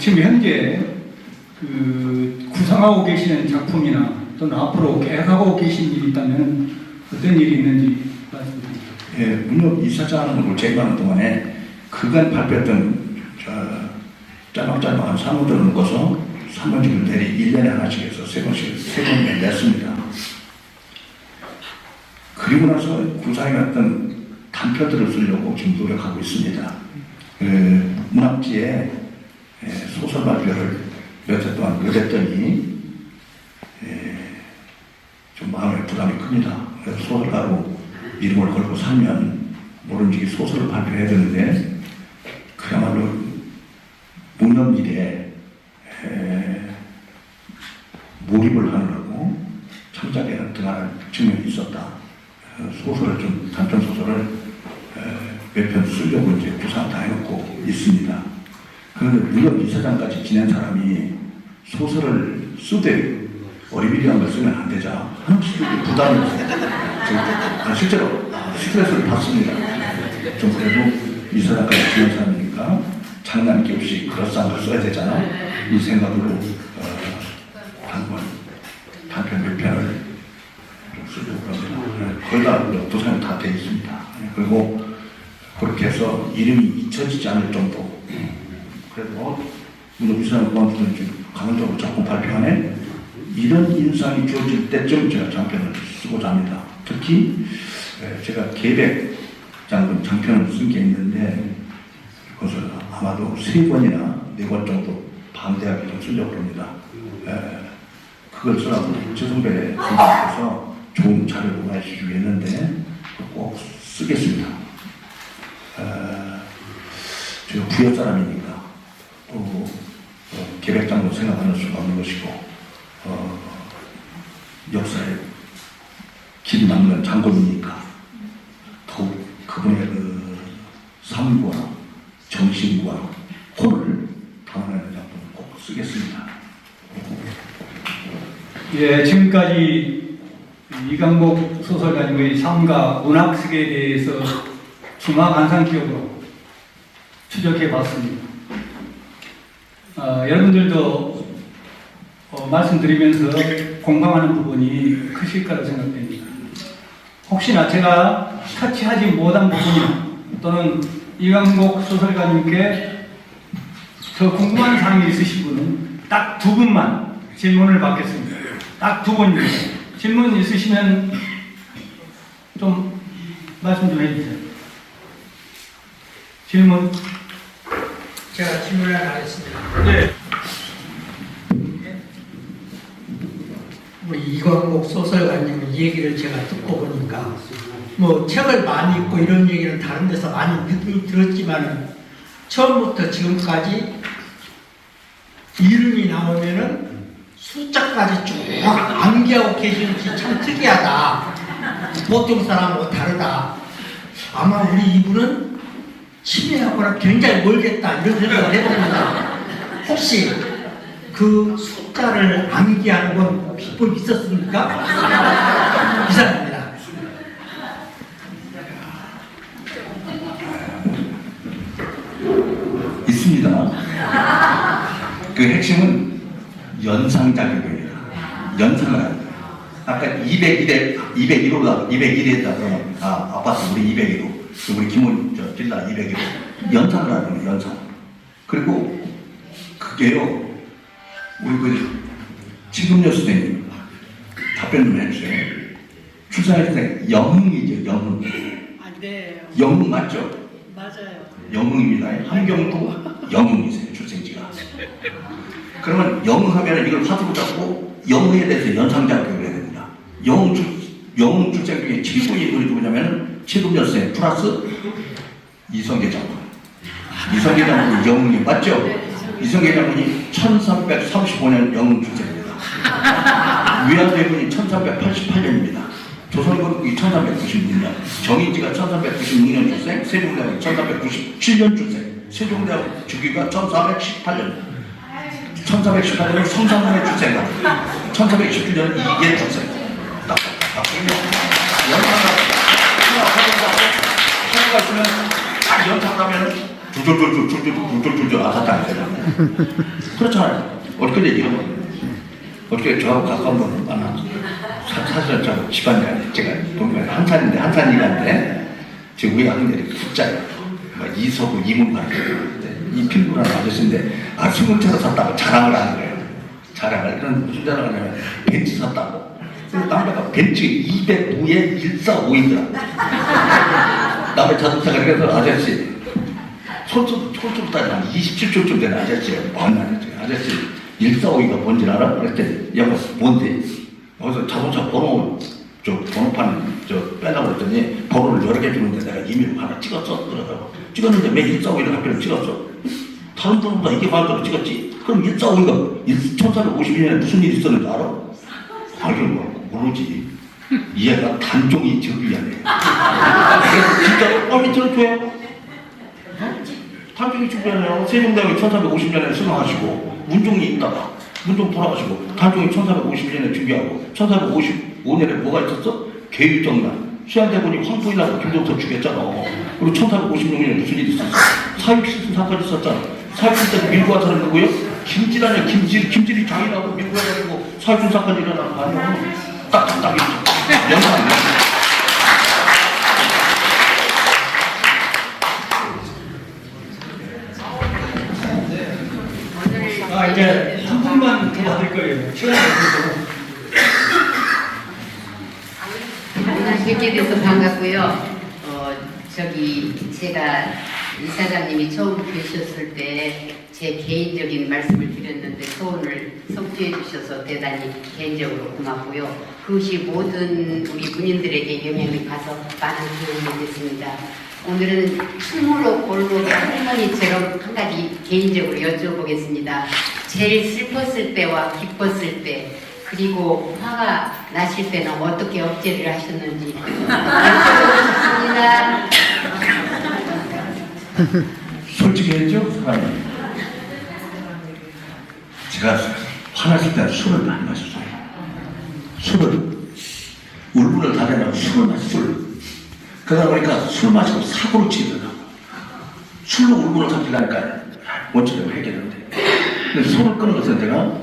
지금 현재 구상하고 계시는 작품이나 또는 앞으로 계획하고 계신 일이 있다면 어떤 일이 있는지 말씀드립니다. 예, 문협 이사장을 제거하는 동안에 그간 발표했던 짤막짤막한 산문들을 묶어서 산문집을 대리 1년에 하나씩 해서 세 번 냈습니다. 그리고 나서 구상해왔던 단편들을 쓰려고 지금 노력하고 있습니다. 문학지에 소설 발표를 몇 해 동안 못했더니 좀 마음에 부담이 큽니다. 그래서 소설가로 이름을 걸고 살면 모른지 소설을 발표해야 되는데 그야말로 문학 일에 몰입을 하느라고 창작에 등한한 측면이 있었다. 소설을 좀 단편 소설을 몇 편 쓰려고 이제 구상 다 해놓고 있습니다. 그런데 문협 이사장까지 지낸 사람이 소설을 쓰되 어리비리한 걸 쓰면 안 되자 한없이 부담이 있어요. 실제로 스트레스를 받습니다. 좀 그래도 이사장까지 지낸 사람이니까 장난기 없이 그럴싸한 걸 써야 되잖아. 이 생각으로 단편 몇 편을 좀 쓰려고 합니다. 거의 다 도상이 다 되어 있습니다. 그리고 그렇게 해서 이름이 잊혀지지 않을 정도. 그래도 문협 이사장 그만두면 지금 강원적으로 작품 발표하네. 이런 인상이 주어질 때쯤 제가 장편을 쓰고자 합니다. 특히 제가 계백 장편을 쓴 게 있는데 그것을 아마도 3번이나 4번 정도 방대하게 좀 쓰려고 합니다. 그걸 쓰라고 최성배 선생님께서 좋은 자료를 많이 주겠는데 꼭 쓰겠습니다. 제가 부여 사람이니까 또 계백장도 생각하는 수가 없는 것이고 역사에 길이 남는 장군이니까 더욱 그분의 삶과 정신과 혼을 담아내는 작품을 꼭 쓰겠습니다. 예, 지금까지 이강복 소설가님의 삶과 문학색에 대해서 중화관상기억으로 추적해봤습니다. 여러분들도 말씀드리면서 공감하는 부분이 크실 거라고 생각됩니다. 혹시나 제가 터치하지 못한 부분이나 또는 이강복 소설가님께 더 궁금한 사항이 있으신 분은 딱 2분만 질문을 받겠습니다. 딱 2분입니다. 질문 있으시면 좀 말씀 좀 해주세요. 질문. 제가 질문을 하겠습니다. 네. 이광복 소설가님 얘기를 제가 듣고 보니까 책을 많이 읽고 이런 얘기는 다른 데서 많이 들었지만 처음부터 지금까지 이름이 나오면은 숫자까지 쭉 암기하고 계시는 게 참 특이하다. 보통 사람하고 다르다. 아마 우리 이분은 치매하고는 굉장히 멀겠다 이런 생각을 해봅니다. 혹시 그 숫자를 암기하는 건 비법이 있었습니까? 이상입니다. 있습니다. 그 핵심은 연상작용입니다. 연상을 하는 거예요. 아까 201호다, 201이다 그러면 아파트 우리 201호, 우리 김원 빌라 201호 연상을 하는 거예요. 연상. 그리고 그게요. 우리 지금요 선생님 답변 좀 해주세요. 출산할 때 영흥이죠. 영흥. 네. 영흥 맞죠? 맞아요. 영흥입니다. 함경도 영흥이세요. 출생지가. 그러면 영흥하면 이걸 화두로 잡고 영흥에 대해서 연상작용을 해야 됩니다. 영흥 출생 중에 최고의 인물이 누구냐면 최금여생 플러스 이성계 장군. 이성계 장군이 영흥이 맞죠? 이성계 장군이 1335년 영흥 출생입니다. 위안대군이 1388년입니다. 조선건국이 1396년, 정인지가 1396년 출생, 세종대왕이 1397년 출생, 세종대왕 주기가 1418년, 1418년은 성상문의 출생입니다. 1427년 이계 출생. 딱 연상하고, 수가 있으면 딱 연상하면 줄줄줄줄줄줄줄줄줄 아사탕이잖아요. 그렇잖아요. 어떻게 이런 거 어떻게 저하고 가까운 분을 만나서 사실은 저 집안이 아니에요. 제가 보면 한산인데 한산이가인데 지금 우리 아들들이 숫자예요. 막 이서구 이문관 이 필구라는 아저씨인데 승용차를 샀다고 자랑을 하는 거예요. 자랑을. 그런 무슨 자랑을 하냐면 벤츠 샀다고. 그래서 남자가 벤츠 205에 145이더라. 남의 자동차가 그래서 아저씨 손톱 따지면 27초쯤 되는 아저씨예요. 만나는 아저씨 145가 뭔지 알아? 그랬더니 여보 뭔데? 거기서 자동차 번호 번호판 빼라고 그랬더니 번호를 여러 개 주는데 내가 임의로 하나 찍었어 그러더라고. 찍었는데 왜 145를 하필 찍었어? 다른 번호보다 이게 많다고 찍었지? 그럼 145가 1452년에 무슨 일이 있었는지 알아? 당연히 모르지. 얘가 단종이 적이하네. 그래서 진짜로 밑으로 줘요. 단종이 적이하네요. 세종대왕이 1450년에 승하하시고 문종이 있다가 문종 돌아가시고 단종이 1450년에 중개하고 1455년에 뭐가 있었어? 계율정난. 수양대군이 황토이라고 김동서 죽였잖아. 그리고 1456년에 무슨 일이 있었어? 사육실수 사건이 있었잖아. 사육실 때 밀고 간 사람 누구예요? 김질아니야. 김질이 장이라고 밀고 해가지고 사육실 사건이 일어난 거 아니야? 딱딱딱 이렇게 연상이야. 이제 한 분만 더 받을 거예요. 시간이 없어서. 오늘 뵙게 돼서 반갑고요. 제가 이사장님이 처음 뵈셨을 때 제 개인적인 말씀을 드렸는데 소원을 성취해 주셔서 대단히 개인적으로 고맙고요. 그것이 모든 우리 군인들에게 영향이 가서 많은 도움이 됐습니다. 오늘은 충무로 골목의 할머니처럼 한 가지 개인적으로 여쭤보겠습니다. 제일 슬펐을 때와 기뻤을 때 그리고 화가 나실 때는 어떻게 억제를 하셨는지 여쭤보겠습니다. 솔직히 했죠? 사람이. 제가 화났을 때는 술을 많이 마셨어요. 술을. 울분을 다 내면 술을 마셨어요. 그러다 보니까 술 마시고 사고를 치더라고요. 술로 울분을 삼키려니까 원칙을 해결했는데. 근데 술을 끊은 것은 제가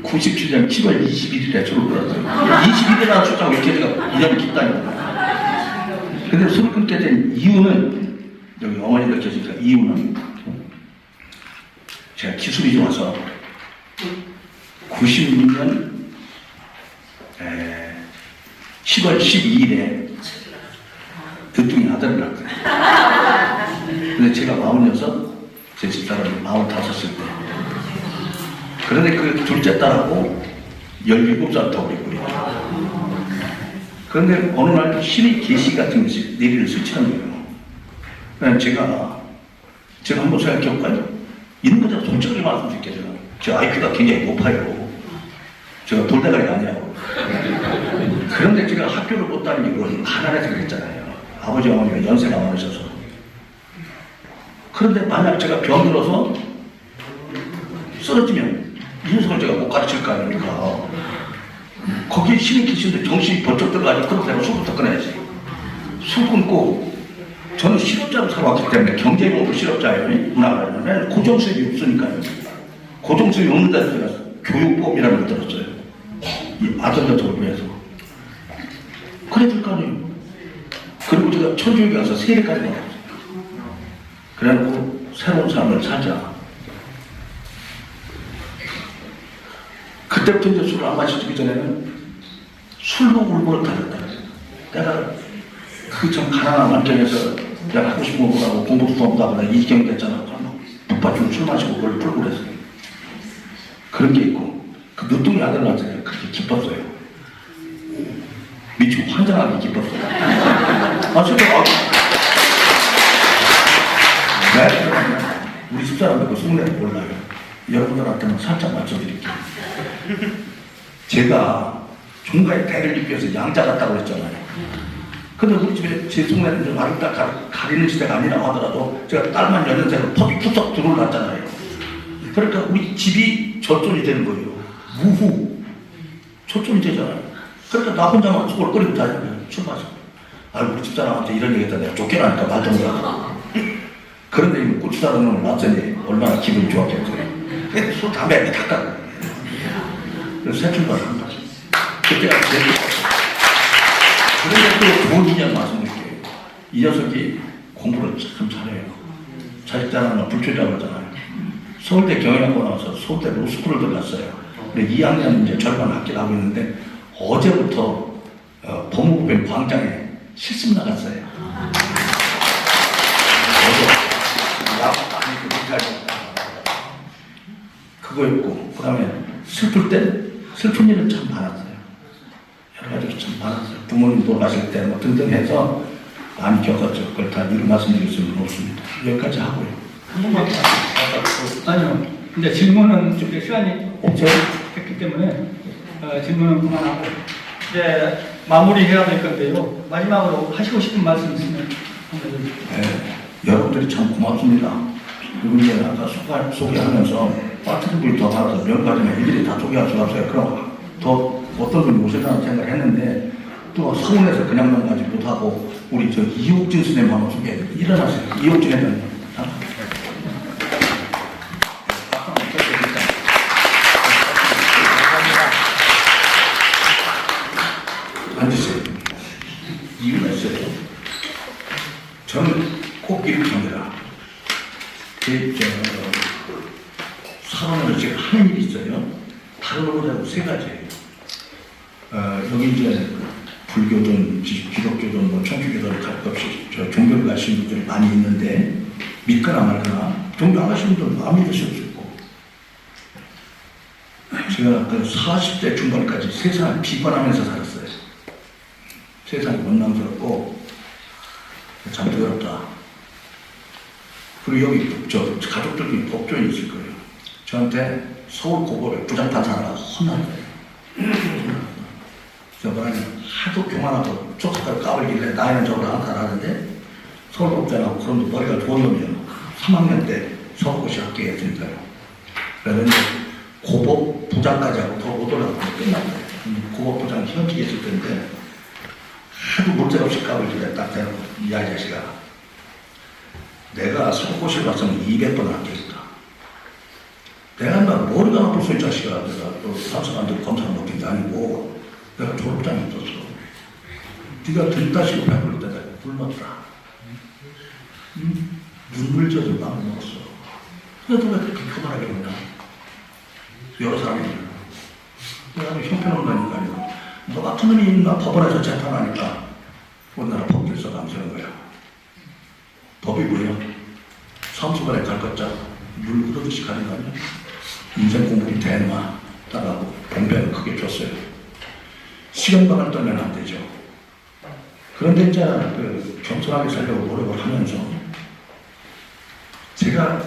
97년 7월 21일에 술을 끊었어요. 21일이라는 숫자가 이렇게 제가 이념이 깊다니까. 근데 술을 끊게 된 이유는 여기 어머니들 계시니까 이유는 제가 기술이 좋아서 96년 10월 12일에 늦둥이 아들을 낳았어요. 근데 제가 46, 제 집사람이 45일 때. 그런데 그 둘째 딸하고 17살 더 어리고요. 그런데 어느 날 신의 계시 같은 것이 내리를 스치는 거예요. 그냥 제가 한번 생각해볼까요? 있는 그대로 솔직하게 말씀드릴게요. 제 IQ가 굉장히 높아요. 제가 돌대가리가 아니라고. 그런데 제가 학교를 못 다니는 건 가난해서 그랬잖아요. 아버지 어머니가 연세가 많으셔서. 그런데 만약 제가 병들어서 쓰러지면 이 녀석을 제가 못 가르칠 거 아닙니까? 거기에 신이 계시는데 정신이 번쩍 들어가지고 그렇게 되면 술부터 끊어야지. 술 끊고 저는 실업자로 살아왔기 때문에 경제용으로 실업자예요. 문화가는 고정수입이 없으니까요. 고정수입이 없는 데서 제가 교육보험이라는 걸 들었어요. 이 아들들 돌보면서 그래 줄 거 아니에요. 그리고 제가 천주교에 가서 세례까지 받았어요. 그래놓고 새로운 삶을 살자. 그때부터 이제 술을 안 마시기 전에는 술로 울분을 타졌다. 내가 그 참 가난한 환경에서 내가 하고 싶은 거 하고 공부도 못하거나 이기경이 됐잖아. 북받치고 술 마시고 그걸 풀고 그랬어요. 그런 게 있고 그 늦둥이 아들 낳았잖아요. 그렇게 기뻤어요. 미치고 환장하게 기뻤어요. 진짜 우리 집사람들 그 속내는 몰라요. 여러분들한테는 살짝 맞춰드릴게요. 제가 종가에 대를 입기 위해서 양자 같다고 했잖아요. 근데 우리 집에 제 속내는 좀 아름답게 가리는 시대가 아니라고 하더라도 제가 딸만 연년생으로 퍽이 푸석 들어올랐잖아요. 그러니까 우리 집이 저쪽이 되는 거예요. 무후. 저쪽이 되잖아요. 그러니까 나 혼자만 속을 끓이고 다니는 거예요. 술 마시고. 우리 집사람한테 이런 얘기 했다 내가 쫓겨나니까 말도 못하고. 그런데 이 고추자루 놈을 놨더니 얼마나 기분이 좋았겠어요. 술, 담배 다 깎아. 그래서 새 출발을 한 거죠. 그때가 제일 좋았어요. 그런데 또 좋은 인연 말씀드릴게요. 이 녀석이 공부를 참 잘해요. 자식자랑은 불초자라고 하잖아요. 서울대 경영학과 나와서 서울대 로스쿨을 들어갔어요. 근데 2학년 이제 절반 학기를 하고 있는데 어제부터 법무부변 광장에 실습 나갔어요. 어제 야구 많이 그거였고, 그 다음에 슬플 일은 참 많았어요. 여러 가지가 참 많았어요. 부모님 돌아가실 때 뭐 등등 해서 많이 겪었죠. 그걸 다 이루 말씀드릴 수는 없습니다. 여기까지 하고요. 한 번만 아니요. 근데 질문은 좀 시간이 했기 때문에 질문은 그만하고 이제 마무리해야 될 건데요. 마지막으로 하시고 싶은 말씀 있으면 한번 해주세요. 네, 여러분들이 참 고맙습니다. 그리고 이제 아까 소개하면서 빠트린 분이 더 많아서 명가전에 일일이 다 소개할 수가 없어요. 그럼 더 어떤 분이 오실까라는 생각을 했는데 또 서울에서 그냥 넘어가지 못하고 우리 저 이옥진 선생님 한번 소개해드려요. 일어나세요. 이옥진 회장님. 앉으세요. 이유가 있어요. 저는 꼭 이렇게 합니다. 사원으로 제가 하는 일이 있어요. 다른 거보다 세 가지예요. 여기 이제 불교든 기독교든 뭐 천주교든 갈 것 없이 저 종교를 가시는 분들이 많이 있는데 믿거나 말거나 종교 안 가시는 분들은 아무 믿을 수 없고 제가 그 40대 중반까지 세상을 비관하면서 살았어요. 세상이 원망스럽고 참 더럽다. 그리고 여기 저 가족들 중에 법조인이 있을 거예요. 저한테 서울 고법에 부장판사 하나가 혼나는 거예요. 그래서 뭐냐면 하도 교만하고 쪽쪽까지 까불길래 나이는 저보다 한 살 하는데 서울 법대라고 그런데 머리가 좋은 놈이에요. 3학년 때 서울고시 합격해 드니까요. 그래서 고법 부장까지 하고 더 못 올라가고 끝났어요. 고법 부장 현직에 있을 텐데 하도 문제가 없이 까불길래 딱 대놓고 이 아저씨가 내가 서울고시를 봤으면 200번 합격했다. 내가 막 머리가 나쁘소 이 자식아. 내가 또 사수관들 검사를 먹힌 게 아니고 내가 졸업장이 없었어. 네가 들다시고 배부를 때다 굶었다. 눈물 젖은 마음을 먹었어. 그래도 왜 그렇게 교만하게 그러냐. 여러 사람이 내가 형편없다니까요. 너 같은 놈이 있나 법원에서 재판하니까 우리나라 법질서 감수하는 거야. 법이 뭐예요? 사무소간에 갈 것자 물 흐르듯이 가는 거 아니야? 인생 공부를 대마 따라하고 봉변을 크게 줬어요. 시간방을 떨면 안 되죠. 그런데 이제 그 겸손하게 살려고 노력을 하면서 제가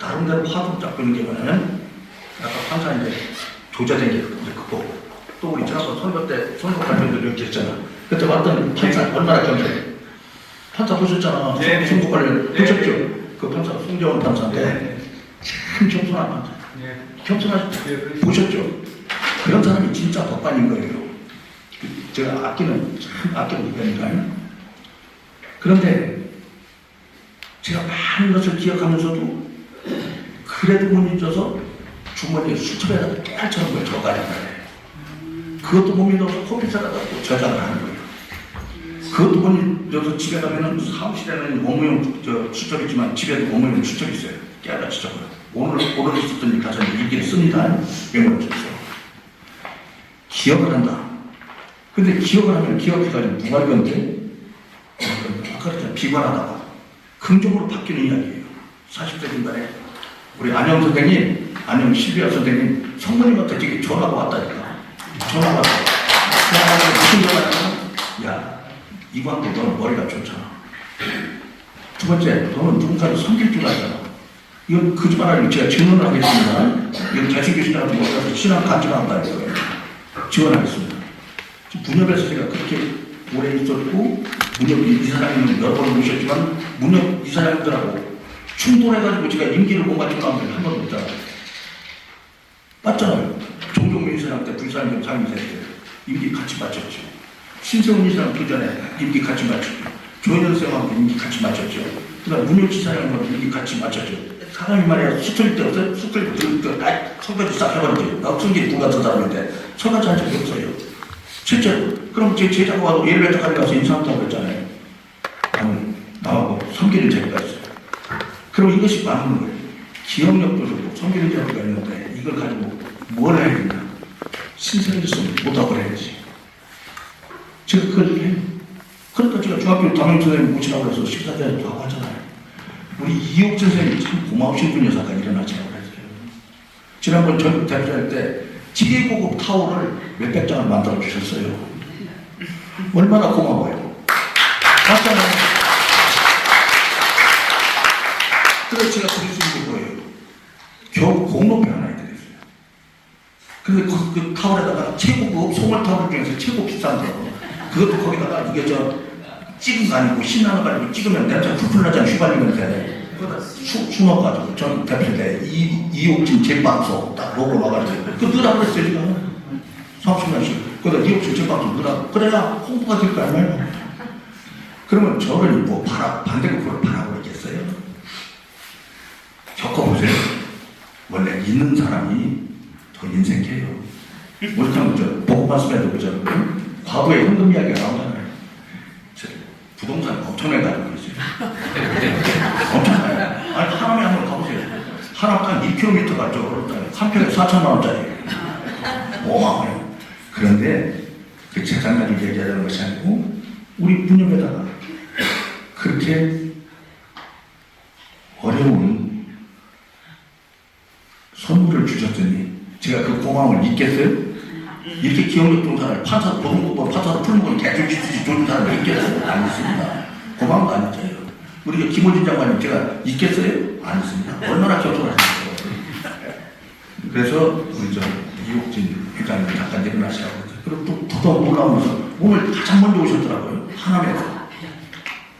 나름대로 화두를 잡고 있는 게 뭐냐면 아까 판사 이제 조자된 게 그거 또 우리 지난번 선거 때 선거 관련들 이렇게 했잖아. 그때 왔던 판사 얼마나 겸손해. 판사 보셨잖아. 네. 선거 관련 보셨죠? 네. 그 판사 송재원 판사인데 참 겸손한 판사. 네. 겸손하시 보셨죠? 그런 사람이 진짜 법관인 거예요. 제가 아끼는 편이니까요. 그런데 제가 많은 것을 기억하면서도 그래도 못 잊어서 주머니에 수첩에다 깨알처럼 걸 적어가는 거예요. 그것도 못 믿어서 커피 사다 갖고 저장을 하는 거예요. 그것도 못 잊어서 집에 가면은 사무실에는 원무용 수첩이지만 집에도 원무용 수첩이 있어요. 깨알같이 적어요. 오늘 있었던 일 가서 일기를 씁니다. 메모를 줬어요. 기억을 한다. 근데 기억을 하면 기억해가지고 누가 이건데? 아까 그랬잖아. 비관하다가 긍정으로 바뀌는 이야기예요. 40대 중반에 우리 안영 선생님, 안영 실비아 선생님 성모님한테 되게 전화가 왔다니까. 전화가 왔다. 무슨 전화냐면 야, 이광도 너는 머리가 좋잖아. 두 번째, 너는 누군가를 섬길 줄 알잖아. 이건 거짓말 아니고 제가 증언을 하겠습니다. 이건 잘생기시다고 몰라서 신앙 간증한다는 거예요. 지원하겠습니다. 문협에서 제가 그렇게 오래 있었고 문협 이사장님을 여러 번 모셨지만 문협 이사장님들하고 충돌해가지고 제가 임기를 못 맞춘 사람들 한 번도 없잖아요. 맞잖아요. 종종민 이사장 때 불산경 상임세 때 임기 같이 맞췄죠. 신세훈 이사장 그 전에 임기 같이 맞췄죠. 조현현 쌤하고 이미 같이 맞췄죠. 그다음 문효치 사장님하고 이미 같이 맞췄죠. 사람이 말이야 수틀 때 없어요? 수틀 때 설거지 싹 해버리죠. 성질이 누가 저 사람인데 설거지 한 적이 없어요. 실제로. 그럼 제 제자가 와도 엘리베이터까지 가서 인사한다고 그랬잖아요. 나하고 섬기는 재미가 있어요. 그럼 이것이 맞는 거예요. 기억력도 좋고 섬기는 재미가 있는데 이걸 가지고 뭘 해야 되냐. 신선했으면 못하고 해야지. 제가 그걸 해요. 그러니까 제가 중학교 담임 선생님 모시라고 해서 식사 대회도 하고 하잖아요. 우리 이옥진 선생님이 참 고마우신 분이어서 아까 일어나시라고 그랬어요. 지난번 전국 대표할 때 최고급 타올을 몇백 장을 만들어 주셨어요. 얼마나 고마워요. 맞잖아요. 그래서 제가 드릴 수 있는 거예요. 겨우 공로표 하나 해드렸어요. 근데 그 타올에다가 최고급 소물 타올 중에서 최고 비싼 거 그것도 거기다가 이게 찍은 거 아니고 신나는 거 아니고 찍으면 냄새 풀풀 나잖아. 휘발리면 돼. 숨어가지고 전 대표 때 이옥진 제빵소 딱 로고 와가지고 그 넣으라고 그랬어요. 제가 30년씩 그러다 이옥진 제빵소 넣으라고 그래야 홍보가 될 거 아니에요. 그러면 저를 뭐 반대급부를 바라보겠어요? 겪어보세요. 원래 있는 사람이 더 인생해요. 우리 참 보고 말씀해도 그죠? 과거의 현금 이야기가 나오잖아요. 부동산 엄청나게 가지고 있어요. 엄청나요. 아니, 하남에 한번 가보세요. 하남 한 2km가 한 평에 4천만 원짜리. 어마어마해요. 그런데 그 재산가를 얘기하자는 것이 아니고 우리 부녀에다가 그렇게 어려운 선물을 주셨더니 제가 그 고마움을 잊겠어요? 이렇게 기억력 좋은 사람을 판사로 보통법으로 판사로 풀는 건 개줄치듯이 좋은 사람을 잊겠어요? 안 잊습니다. 고마운 거 안 잊어요. 우리가 김호진 장관님 제가 잊겠어요? 안 잊습니다. 얼마나 겸손하십니까? 그래서 우리 이옥진 회장님 잠깐 일어나시라고 그리고 또 더더욱 놀라우면서 오늘 가장 먼저 오셨더라고요.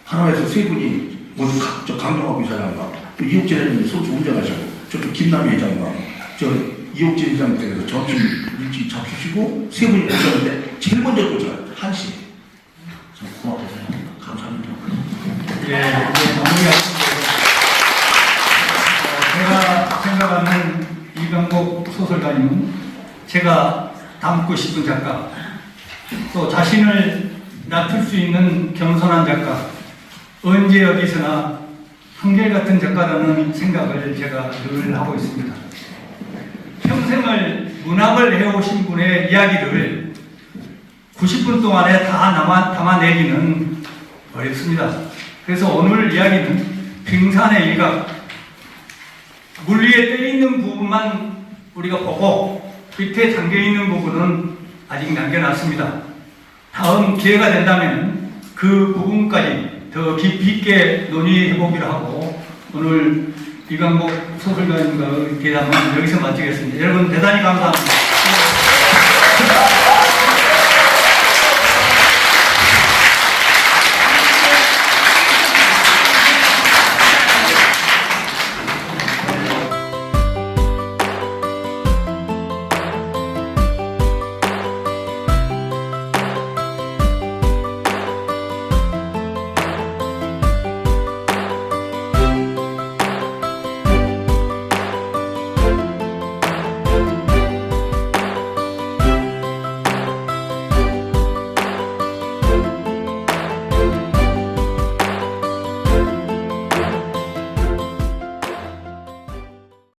하남에서 세 분이 저 강정학 이사장과 또 이옥진 회장님 소주 운전하시고 저쪽 김남희 회장과 이옥진 회장 댁에서 점심 일찍 잡수시고 세 분이 오셨는데 제일 먼저 오셨어요. 1시. 참 고맙다고 생각합니다. 감사합니다. 예, 이제 마무리하겠습니다. 제가 생각하는 이병복 소설가님은 제가 닮고 싶은 작가, 또 자신을 낮출 수 있는 겸손한 작가, 언제 어디서나 한결같은 작가라는 생각을 제가 늘 하고 있습니다. 평생을 문학을 해오신 분의 이야기를 90분 동안에 다 담아내기는 어렵습니다. 그래서 오늘 이야기는 빙산의 일각, 물 위에 떠 있는 부분만 우리가 보고 밑에 잠겨 있는 부분은 아직 남겨놨습니다. 다음 기회가 된다면 그 부분까지 더 깊이 있게 논의해보기로 하고 오늘 이광복 소설가님과의 대담은 여기서 마치겠습니다. 여러분 대단히 감사합니다.